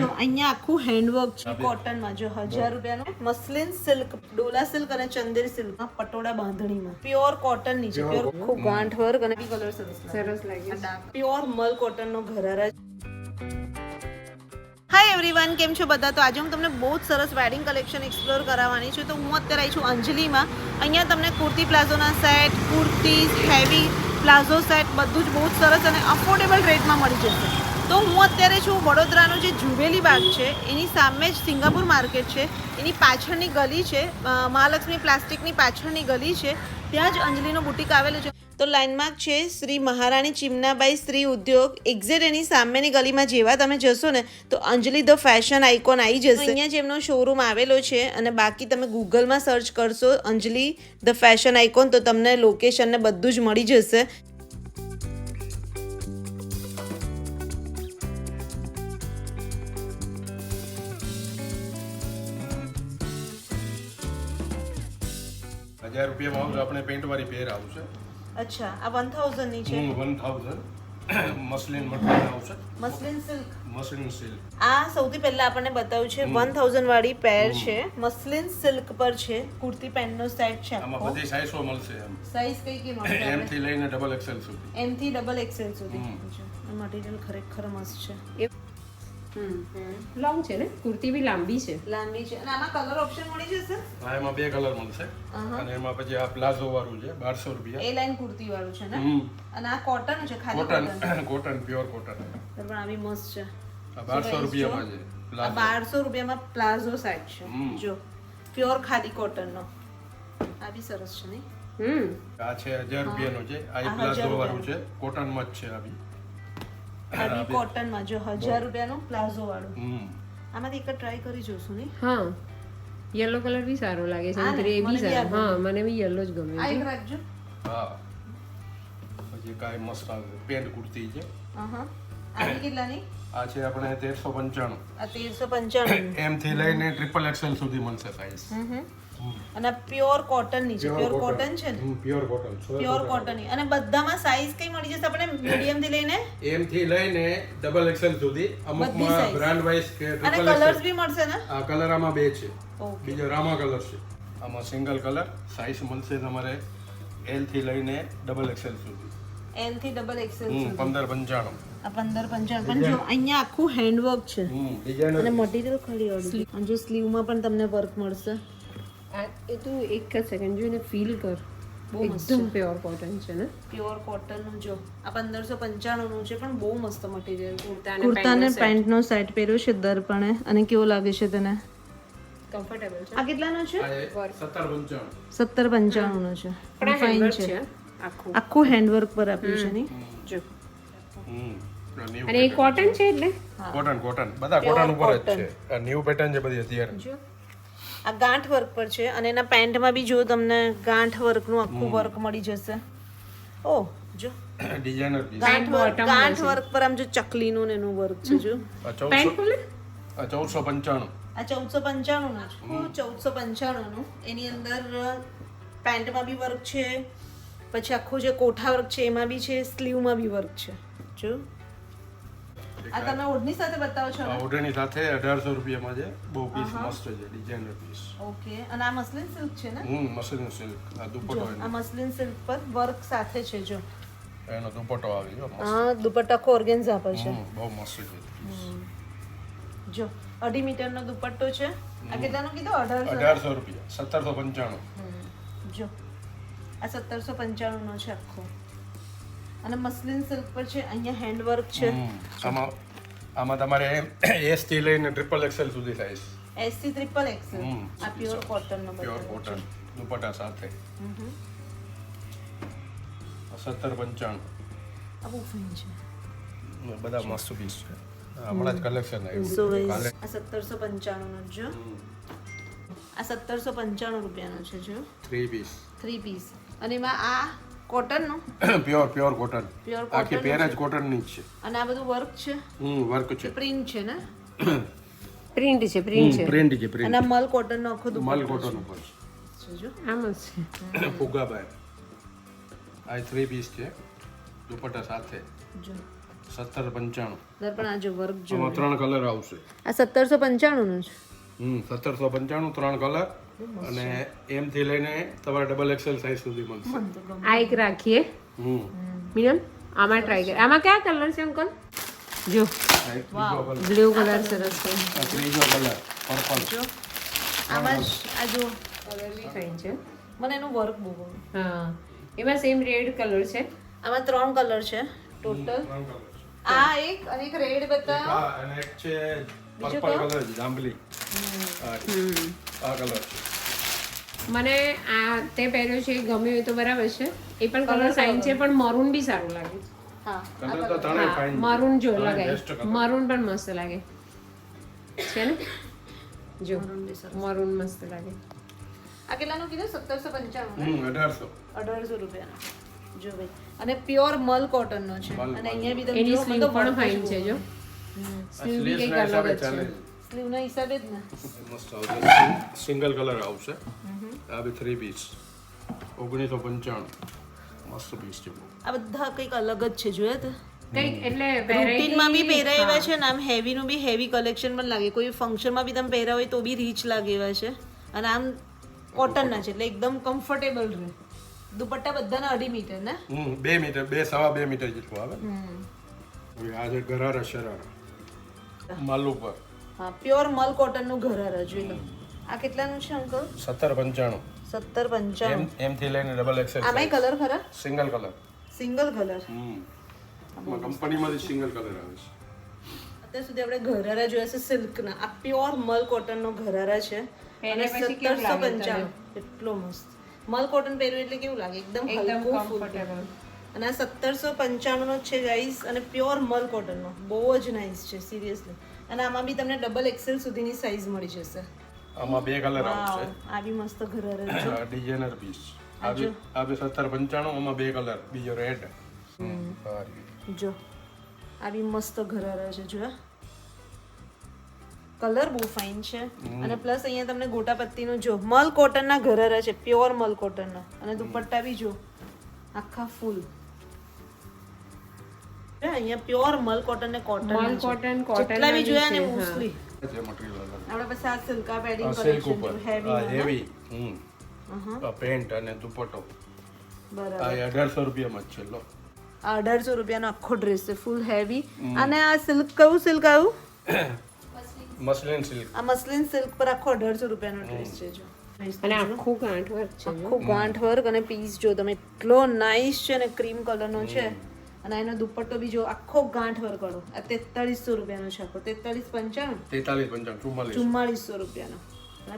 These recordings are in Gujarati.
જો અહીંયા આખું હેન્ડવર્ક છે કોટનમાં. જો 1000 રૂપિયાનું મસ્લિન સિલ્ક, ડોલા સિલ્ક અને ચંદેરી સિલ્ક પટોળા બાંધણીમાં પ્યોર કોટન ની છે. પ્યોર ખૂબ ગાંઠ વર્ક અને કલર સરસ લાગે. પ્યોર મલ કોટન નો ઘરારા. હાય એવરીવન, કેમ છો બધા? તો આજે હું તમને બહુ જ સરસ વેડિંગ કલેક્શન એક્સપ્લોર કરાવવાની છું. તો હું અત્યારે આવી છું અંજલિમાં. અહીંયા તમને કુર્તી પ્લાઝોના set, kurtis, heavy palazzo set બધું જ બહુ જ સરસ અને અફોર્ડેબલ રેટમાં મળી જશે. તો હું અત્યારે છું વડોદરાનું જે જુવેલી બાગ છે એની સામે જ સિંગાપુર માર્કેટ છે, એની પાછળની ગલી છે, મહાલક્ષ્મી પ્લાસ્ટિકની પાછળની ગલી છે, ત્યાં જ અંજલિનો બુટીક આવેલો છે. તો લાઇનમાં છે શ્રી મહારાણી ચિમનાબાઈ શ્રી ઉદ્યોગ. એક્ઝેક્ટ એની સામેની ગલીમાં જેવા તમે જશો ને તો અંજલિ ધ ફેશન આઇકોન આવી જશે. અહીંયા જ એમનો શોરૂમ આવેલો છે અને બાકી તમે ગૂગલમાં સર્ચ કરશો અંજલિ ધ ફેશન આઇકોન તો તમને લોકેશન ને બધું જ મળી જશે. ₹1000 આપણે પેન્ટ વાળી પેર આવશે. અચ્છા, આ 1000 ની છે. 1000 મસ્લિન મટીરિયલ આવશે. મસ્લિન સિલ્ક. મસ્લિન સિલ્ક. આ સૌથી પહેલા આપણને બતાવ્યું છે 1000 વાળી પેર છે. મસ્લિન સિલ્ક પર છે. કુર્તી પેન્ટ નો સેટ છે. આમાં બધી સાઈઝો મળશે. એમ સાઈઝ કઈ કઈ મળશે? M થી લઈને XXL સુધી. M થી XXL સુધી. મટીરિયલ ખરેખર મસ્ત છે. લોંગ છે ને, કુર્તી બી લાંબી છે. લાંબી છે અને આમાં કલર ઓપ્શન મળી જશે. હા, એમાં 2 કલર મળશે અને એમાં પછી આ પ્લાઝો વાળું છે ₹1200. એ લાઈન કુર્તી વાળું છે ને. અને આ કોટન છે, ખાલી કોટન પ્યોર કોટન. પણ આવી મસ્ત છે. આ ₹1200 માં છે. આ ₹1200 માં પ્લાઝો સેટ છે. જો પ્યોર ખાદી કોટન નો. આ બી સરસ છે નહીં? આ છે ₹1000 નો છે. આ પ્લાઝો વાળું છે, કોટન માં જ છે. આ બી કોટન માં જો ₹1000 નું પ્લાઝો વાળું. આમાંથી એક ટ્રાય કરી જોશું નહીં? હા, યલો કલર બી સારો લાગે છે, ગ્રે બી સારો. હા, મને બી યલો જ ગમે આ છે. એક રાખજો. હા, પછી કાઈ મસ્ત આવે પેન્ટ કુર્તી છે. આની કેટલાની? આ છે આપણે 1395. આ 1395 M થી લઈને XXL સુધી મળશે સાઈઝ. અને પ્યોર કોટન ની છે. પ્યોર કોટન છે ને? Pure cotton. પ્યોર કોટન ની. અને બધામાં સાઈઝ કઈ મળી જશે આપણે? મીડિયમ થી લઈને M થી લઈને XXL સુધી. અમુકમાં બ્રાન્ડ વાઇઝ કે અને કલર્સ બી મળશે ને? આ કલર આમાં 2 છે. ઓકે. બીજો રામા કલર છે. આમાં સિંગલ કલર સાઈઝ મળશે તમારે L થી લઈને XXL સુધી. L થી XXL સુધી. 1595. આ 1595. પણ જો અહીંયા આખું હેન્ડવર્ક છે ડિઝાઇનર અને મટીરીયલ ખાલી ઓર્ડર. અને જો સ્લીવ માં પણ તમને વર્ક મળશે. એ તું એક જ સેકન્ડ જોઈને ફીલ કર. એકદમ પ્યોર કોટન છે ને. પ્યોર કોટન નું જો આ 1595 નું છે પણ બહુ મસ્ત મટીરીયલ. કુર્તા કુર્તાને પેન્ટ નો સેટ પહેર્યો છે દર્પણે અને કેવો લાગે છે તને? કમ્ફર્ટેબલ છે. આ કેટલાનો છે? 1795 નો છે. પણ ફાઇન હેન્ડવર્ક છે. છે આખું. આખું હેન્ડવર્ક પર આપ્યું છે નહીં? જો અને એ કોટન છે એટલે કોટન બધા કોટન ઉપર જ છે. આ ન્યુ પેટર્ન છે બધી અત્યારે. જો આ ગાંઠ વર્ક પર છે અને એના પેન્ટમાં બી જો તમને ગાંઠ વર્કનું આખું વર્ક મળી જશે. ઓ જો ડિઝાઇનર પીસ. ગાંઠ વર્ક પર આમ જો ચકલીનું ને એનું વર્ક છે. જો આ પેન્ટ ખોલે. 1495. આ 1495 નું છે. 1495 નું. એની અંદર પેન્ટમાં બી વર્ક છે, પછી આખું જે કોઠા વર્ક છે એમાં બી છે, સ્લીવમાં બી વર્ક છે. જો આ તમે ઓઢણી સાથે બતાવો છો? આ ઓઢણી સાથે ₹1800 માં છે. બહુ પીસ મસ્ત છે, ડિઝાઇનર પીસ. ઓકે. અને આ મસ્લિન સિલ્ક છે ને? મસ્લિન સિલ્ક. આ દુપટ્ટો જો આ મસ્લિન સિલ્ક પર વર્ક સાથે છે. જો એનો દુપટ્ટો આવી ગયો મસ્ત. હા, દુપટ્ટા આખો ઓર્ગેન્ઝા પર છે. બહુ મસ્ત છે. જો 2.5 મીટરનો દુપટ્ટો છે. આ કેટલાનો કીધો? ₹1800. 1795. જો આ 1795 નો છે આખો. અને મસ્લિન સિલ્ક પર છે. અહીંયા હેન્ડવર્ક છે. આમાં તમારે S થી લઈને XXL સુધી સાઈઝ. S થી XXL. આ પ્યોર કોટન નો પ્યોર કોટન દુપટ્ટા સાથે. 1795. આ બહુ ફાઇન છે. બધા મસ્ત પીસ છે. હમણાં જ કલેક્શન આવ્યું. આ 1795 નો જો. આ 1795 રૂપિયાનો છે. જો 3 પીસ. અને એમાં આ કોટન નું પ્યોર કોટન. આખી પેર જ કોટન ની જ છે. અને આ બધું વર્ક છે. વર્ક છે. પ્રિન્ટ છે ને? પ્રિન્ટ છે. અને મલ કોટન નો આખો દુપટ્ટો. મલ કોટન ઉપર છે. જો આમ જ છે. ફુગાબાઈ. આ 3 પીસ છે દુપટ્ટા સાથે. જો 1795 દર્પણ આ જો વર્ક જો આમાં 3 કલર આવશે. આ 1795 નું છે 1795 3 કલર અને એમ થી લઈને તમારે ડબલ એક્સેલ સાઈઝ સુધી મળશે. આ એક રાખીએ મીનમ આમાં ટ્રાય કરીએ. આમાં કયા કલર છે અંકલ? જો બ્લુ કલર સરસ છે. ત્રીજો કલર પર્પલ. જો આમાં જ આ જો કલર બી ફાઇન છે. મને એનું વર્ક બહુ ગમે. હા એમાં સેમ રેડ કલર છે. આમાં 3 કલર છે ટોટલ. આ એક અને એક રેડ બતાવો. અને એક છે પર્પલ કલર જાંબલી. આ કલર છે. મને આ તે પહેર્યો છે એ ગમ્યો એ તો બરાબર છે. એ પણ કલર સાઇન છે પણ મરૂન બી સારું લાગે. હા કલર તો ત્રણેય ફાઇન. મરૂન જો best લગાય colour. મરૂન પણ મસ્ત લાગે છે ને. જો મરૂન મસ્ત લાગે. આ કેટલાનું કીધું 1795 1800. 1800 રૂપિયાનો. જો ભાઈ અને પ્યોર મલ કોટન નો છે મલ અને અહીંયા બી તમે એની જો મને સ્લીવ તો પણ work ફાઇન જ છે બહુ જો. સ્લીવ બી સ્લીવ્સ કંઈક ના અલગ હિસાબે જ ચાલે. છે. સ્લીવ ના હિસાબે જ ને. મસ્ત આવશે. સિંગલ કલર આવશે. આ બી 3 પીસ 1995. મસ્ત પીસ છે. આ બધા કંઈક અલગ જ છે જોયા તો કંઈક એટલે રૂટીનમાં બી variety- પહેરાવ્યા છે ને આમ હેવીનું બી હેવી કલેક્શન પણ લાગે કોઈ ફંક્શનમાં બી તમે પહેર્યા હોય તો બી રીચ લાગે એવા છે અને આમ કોટનના છે એટલે એકદમ કમ્ફર્ટેબલ રહે. દુપટ્ટા બધાના 2.5 મીટર ને 2 મીટર 2.5 મીટર જેટલું આવે. હવે આ છે ગરારા શરારા માલ ઉપર હા પ્યોર મલ કોટનનું ઘરારા જોઈ લો. આ કેટલાનું છે અંકલ? 1795. 1795. એમ થી લઈને ડબલ એક્સેલ આમાંય કલર ખરા? Single colour. Single colour. કંપનીમાંથી સિંગલ કલર આવે છે. અત્યાર સુધી આપણે ઘરારા જોયા છે સિલ્કના. આ પ્યોર મલ કોટનનો ઘરારા છે અને પહેર્યા પછી કેવું લાગે 1795 એટલો મસ્ત. મલ કોટન પહેર્યું એટલે કેવું લાગે? એકદમ એકદમ હલકું ફૂલ. કમ્ફર્ટેબલ. અને આ 1795 નો જ છે ગાઈસ અને પ્યોર મલ કોટનનો બહુ જ નાઇસ છે સિરિયસલી. અને આમાં બી તમને ડબલ એક્સેલ સુધીની સાઈઝ મળી જશે. આમાં 2 કલર વાવ આવશે. આ બી મસ્ત ઘરારા છે. Designer piece. આ બી 1795 આમાં 2 કલર બીજો રેડ. જો આ બી મસ્ત ઘરારા છે જો કલર બહુ ફાઇન છે અને પ્લસ અહીંયા તમને ગોટા પત્તીનો જો મલ કોટનના ઘરારા છે પ્યોર મલ કોટનના અને દુપટ્ટા બી જો આખા ફૂલ અહીંયા પ્યોર મલ કોટન ને કોટન મલ કોટન જેટલા બી જોયા ને છે, મોસ્ટલી જે મટીરીયલ અલગ. આપણે પાસે આ સિલ્કા પેડિંગ સિલ્ક કલેક્શન ઉપર હેવી હેવી. પેન્ટ અને દુપટ્ટો બરાબર આ 1800 રૂપિયામાં જ છે. લો આ 1800 રૂપિયાનો આખો ડ્રેસ છે ફૂલ હેવી અને આ સિલ્ક કયું સિલ્ક આવ્યું મસલિન સિલ્ક. આ મસલિન સિલ્ક પર આખો 1800 રૂપિયાનો ડ્રેસ છે જો અને આખું ગાંઠ વર્ક છે જો. આખું ગાંઠ વર્ક અને પીસ જો તમે એટલો નાઇસ છે ને ક્રીમ કલરનો છે અને એનો દુપટ્ટો બી જો આખો ગાંઠ વર્ક વાળો આ 4300 રૂપિયાનો છે આખો 4395 4395 44. 4400 રૂપિયાનો અને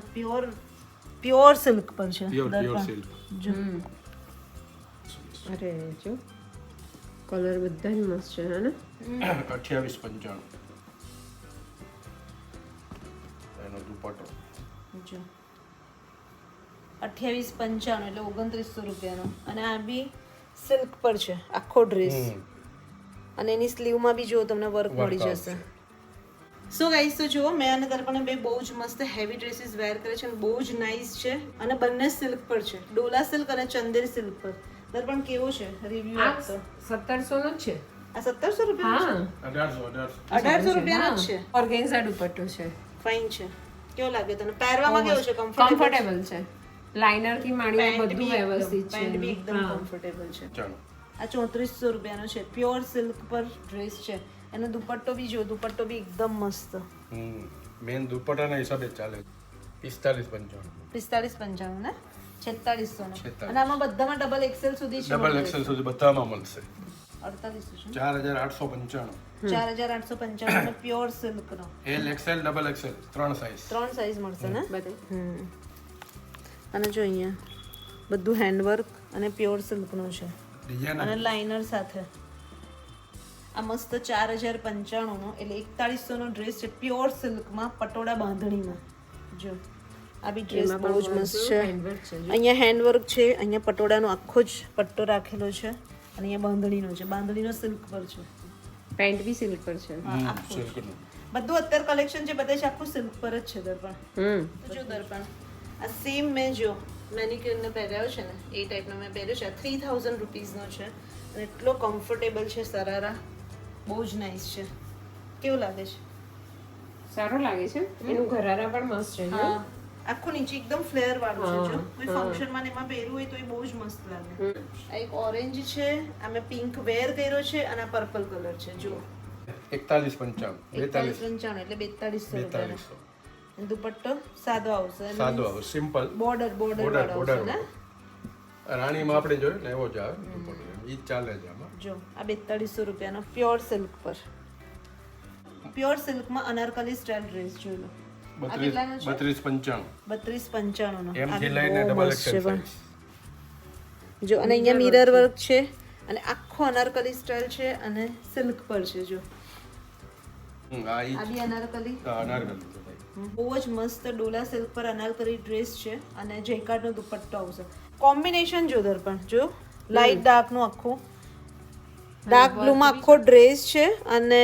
પ્યોર સિલ્ક પર છે પ્યોર સિલ્ક. જો અરે જો કલર બધા જ મસ્ત છે હે ને. 2895 એનો દુપટ્ટો. જો 2895 એટલે 2900 રૂપિયાનો અને આ બી સિલ્ક પર છે આખો ડ્રેસ અને એની સ્લીવમાં બી જો તમને વર્ક મળી જશે. સો ગાઈસ તો જુઓ મેં અને દર્પણે બે બહુ જ મસ્ત હેવી ડ્રેસીસ વેર કરે છે અને બહુ જ નાઇસ છે અને બંને સિલ્ક પર છે ડોલા સિલ્ક અને ચંદેરી સિલ્ક પર. દર્પણ કેવો છે રિવ્યુ આ આપતો? 1700 નો જ છે. આ 1700 રૂપિયાનો હા છે 1800 1800 રૂપિયાનો જ છે. ઓર્ગેન્ઝા દુપટ્ટો છે. ફાઇન છે. કેવો લાગે તને? પહેરવામાં કેવો છે? કમ્ફર્ટેબલ કમ્ફર્ટેબલ છે. લાઇનર થી માંડીને બધું વ્યવસ્થિત છે. પેન્ટ બી એકદમ કમ્ફર્ટેબલ છે. ચાલો આ 3400 રૂપિયાનો છે પ્યોર સિલ્ક પર ડ્રેસ છે એનો દુપટ્ટો બી જો દુપટ્ટો બી એકદમ મસ્ત મેન દુપટ્ટાના હિસાબે જ ચાલે. 4595 4595 ને 4600 નો 4600 અને આમાં બધામાં ડબલ એક્સેલ સુધી છે ડબલ એક્સેલ સુધી બધામાં મળશે. 4800 છે 4895 4895 નો પ્યોર સિલ્ક નો L XL double XL 3 size. 3 size મળશે ને બધું અને જો અહીંયા બધું હેન્ડવર્ક અને પ્યોર સિલ્ક નો છે ડિઝાઇન અને લાઇનર સાથે આ મસ્ત 4095 નો એટલે 4100 નો ડ્રેસ છે પ્યોર સિલ્કમાં પટોળા બાંધણીમાં જો આ બી ડ્રેસ બહુ જ મસ્ત છે. હેન્ડવર્ક છે. અહીંયા હેન્ડવર્ક છે અહીંયા પટોળાનો આખો જ પટ્ટો રાખેલો છે અને અહીંયા બાંધણીનો છે બાંધણીનો સિલ્ક પર છે પેન્ટ બી સિલ્ક પર છે. સિલ્કનું. બધું અત્યારે કલેક્શન જે બધે છે આખું સિલ્ક પર જ છે દર્પણ. તો જો દર્પણ આ સેમ મેં જો મેનિક્યોરને પહેર્યો છે ને એ ટાઈપનો મેં પહેર્યો છે 3000 રૂપીસનો છે અને એટલો કમ્ફર્ટેબલ છે સરારા બહુ જ નાઈસ છે. કેવું લાગે છે? સારું લાગે છે. એનું ઘરારા પણ મસ્ત છે. હા, આખું નીચે એકદમ ફ્લેર વાળું છે. જો કોઈ ફંક્શનમાં ને એમાં પહેરવું હોય તો એ બહુ જ મસ્ત લાગે. આ એક ઓરેન્જ છે, આ મેં પિંક વેર કર્યો છે અને આ પર્પલ કલર છે. જો 41.95 41.95 એટલે 4200 રૂપિયાનો. 4200 દુપટ્ટો સાદો આવશે. સાદો આવે સિમ્પલ બોર્ડર વાળો આવશે ને. રાણીમાં આપણે જોયું ને એવો જ આવે દુપટ્ટો. ઈ ચાલે છે આમાં. જો આ 4200 રૂપિયાનો પ્યોર સિલ્ક પર. પ્યોર સિલ્કમાં અનારકલી સ્ટાઇલ ડ્રેસ જોઈ લો. 32.95 32.95 નો. એમ થી લઈને ડબલ એક્સેલ સાઈઝ. જો અને અહીંયા મિરર વર્ક છે અને આખો અનારકલી સ્ટાઇલ છે અને સિલ્ક પર છે. જો આ ઈ આ બી અનારકલી. અનારકલી છે ભાઈ. બહુ જ મસ્ત ડોલા સિલ્ક પર અનારકલી ડ્રેસ છે અને જેકાર્ડનો દુપટ્ટો આવશે. કોમ્બિનેશન જો દર્પણ જો લાઇટ ડાર્ક નું આખું ડાર્ક બ્લુ માં આખો ડ્રેસ છે અને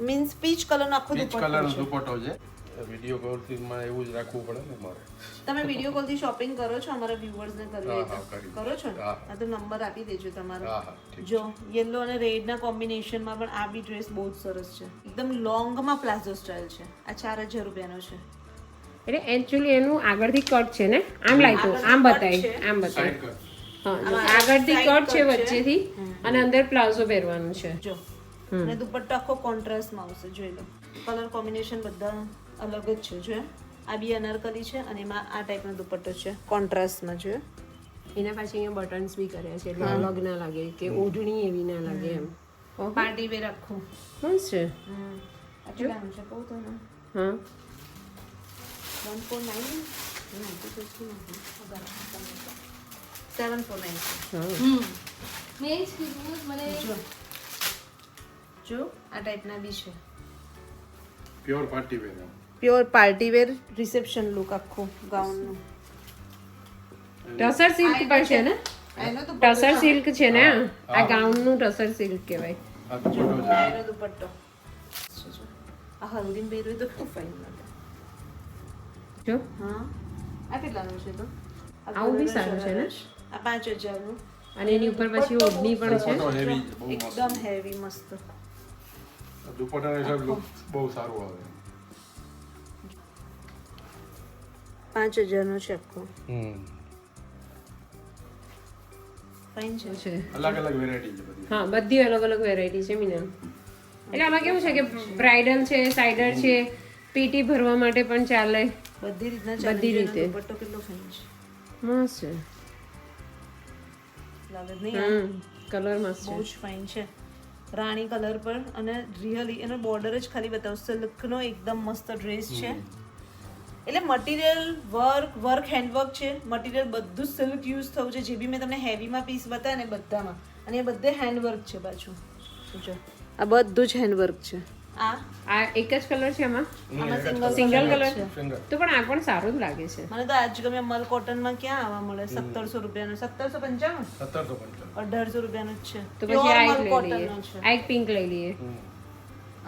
મીન્સ પીચ કલર નો આખો પીચ કલર નો દુપટ્ટો દુપટ્ટો છે. છે. વિડિયો કોલ થી માં એવું જ રાખવું પડે ને મારે. તમે વિડિયો કોલ થી શોપિંગ કરો છો અમારા વ્યુઅર્સ ને કરવી હોય હા, તો કરી. કરો છો ને? હા. આ તો નંબર આપી દેજો તમારો. હા હા ઠીક. જો યેલો અને રેડ ના કોમ્બિનેશન માં પણ આ બી ડ્રેસ બહુ જ સરસ છે. એકદમ લોંગ માં પ્લાઝો સ્ટાઇલ છે. આ 4000 રૂપિયાનો છે. એટલે એકચ્યુઅલી એનું આગળથી કટ છે ને, આમ લાગ્યું, આમ બતાય, આમ બતાય. Side cut. હા, જો આગળથી કટ છે વચ્ચેથી અને અંદર પ્લાઝો પહેરવાનું છે. જો અને દુપટ્ટો આખો કોન્ટ્રાસ્ટમાં આવશે. જોઈ લો કલર કોમ્બિનેશન બધા અલગ જ છે. જો આ બી અનારકલી છે અને એમાં આ ટાઈપનો દુપટ્ટો છે કોન્ટ્રાસ્ટમાં. જો એના પાછી અહીંયા બટન્સ બી કર્યા છે એટલે અલગ ના લાગે કે ઓઢણી એવી ના લાગે એમ. પાર્ટી વેર આખું મસ્ત છે. આ કેટલાનું છે કહું તો ને? હા 149 749 હા મેં જ કીધું મને જો જો આ ટાઈપના બી છે. Pure party wear. Pure party wear reception look આખું ગાઉનનું. ટસર સિલ્ક પર છે ને, એનો ટસર સિલ્ક છે ને, આ ગાઉન નું ટસર સિલ્ક કહેવાય. આ દુપટ્ટો છે. એનો દુપટ્ટો આ હલ્દીમ પહેર્યું તો ખૂબ ફાઇન લાગે. જો હા આ કેટલાનું છે તો? આવું બી સારું છે ને. આ 5000 નું અને એની ઉપર પછી ઓઢણી પણ છે. દુપટ્ટો હેવી બહુ મસ્ત. એકદમ હેવી મસ્ત. દુપટ્ટાનો હિસાબ લુક બહુ સારું આવે. 5000 નો છે આખો. ફાઇન છે. છે અલગ અલગ વેરાયટી છે બધી. હા, બધી અલગ અલગ વેરાયટી છે મીના. એટલે આમાં કેવું છે કે બ્રાઇડલ છે, સાઇડર છે, પીટી ભરવા માટે પણ ચાલે. બધી રીતના બધી રીતે. દુપટ્ટો કેટલો ફાઇન છે. મસ્ત છે. લાગે જ નહીં? કલર મસ્ત બહુ છે. જ ફાઇન છે. રાણી કલર પર અને રિયલી એનો બોર્ડર જ ખાલી બતાવો. સિલ્કનો એકદમ મસ્ત ડ્રેસ છે. એટલે મટીરિયલ વર્ક હેન્ડવર્ક છે. મટીરિયલ બધું સિલ્ક યુઝ થયું છે. જે બી મેં તમને હેવીમાં પીસ બતાવ્યા ને બધામાં, અને એ બધે હેન્ડવર્ક છે પાછું. જો આ બધું જ હેન્ડવર્ક છે. આ એક જ કલર છે આમાં, આમાં સિંગલ કલર સિંગલ. તો પણ આ પણ સારું જ લાગે છે. મને તો આજ ગમે. મલ કોટનમાં ક્યાં આવવા મળે? 1700 રૂપિયાનો. 1795 1755. 1800 રૂપિયાનું જ છે. તો પછી Pure આ એક મલ લઈ લઈએ. કોટનનો છે. આ એક પિંક લઈ લઈએ.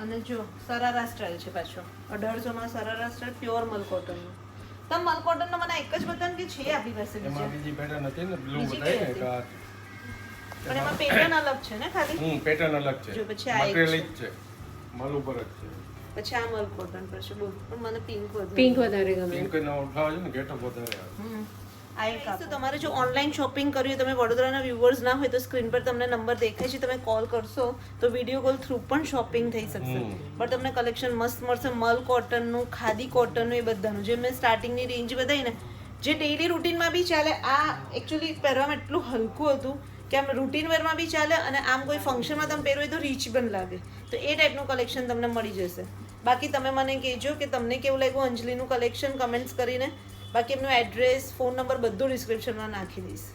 અને જો સરારા સ્ટાઇલ છે પાછો. 1800 માં સરારા સ્ટાઇલ પ્યોર મલ કોટનનો. તમે મલ કોટનનો મને એક જ બતાવો કે છે આપણી પાસે એમાં બીજા? બીજી પેટર્ન હતી ને બ્લુ બીજી બતાવી ને કઈ કે આ પણ એમાં પેટર્ન અલગ છે ને ખાલી. પેટર્ન અલગ છે. જો પછી આ એક મટીરિયલ જ છે. મલ ઉપર જ છે. પછી આ મલ કોટન પર છે. બોલ પણ મને પિંક વધારે. પિંક વધારે ગમે. પિંક નો ઉઠાવ છે ને ગેટઅપ વધારે આવે. આ એક તો તમારે જો ઓનલાઈન શોપિંગ કરવી હોય, તમે વડોદરાના વ્યુઅર્સ ના હોય તો સ્ક્રીન પર તમને નંબર દેખાય છે, તમે કોલ કરશો તો વિડીયો કોલ થ્રુ પણ શોપિંગ થઈ શકશે. પણ તમને કલેક્શન મસ્ત મળશે. મલ કોટનનું, ખાદી કોટનનું, એ બધાનું. જે મેં સ્ટાર્ટિંગની રેન્જ બતાવી ને, જે ડેઈલી રૂટીનમાં બી ચાલે. આ એકચ્યુઅલી પહેરવામાં એટલું હલકું હતું કે આમ રૂટીન વેરમાં બી ચાલે અને આમ કોઈ ફંક્શનમાં તમે પહેરવું હોય તો રીચ પણ લાગે. તો એ ટાઈપનું કલેક્શન તમને મળી જશે. બાકી તમે મને કહેજો કે તમને કેવું લાગ્યું અંજલિનું કલેક્શન કમેન્ટ્સ કરીને. બાકી એમનું એડ્રેસ, ફોન નંબર બધું ડિસ્ક્રિપ્શનમાં નાખી દઈશ.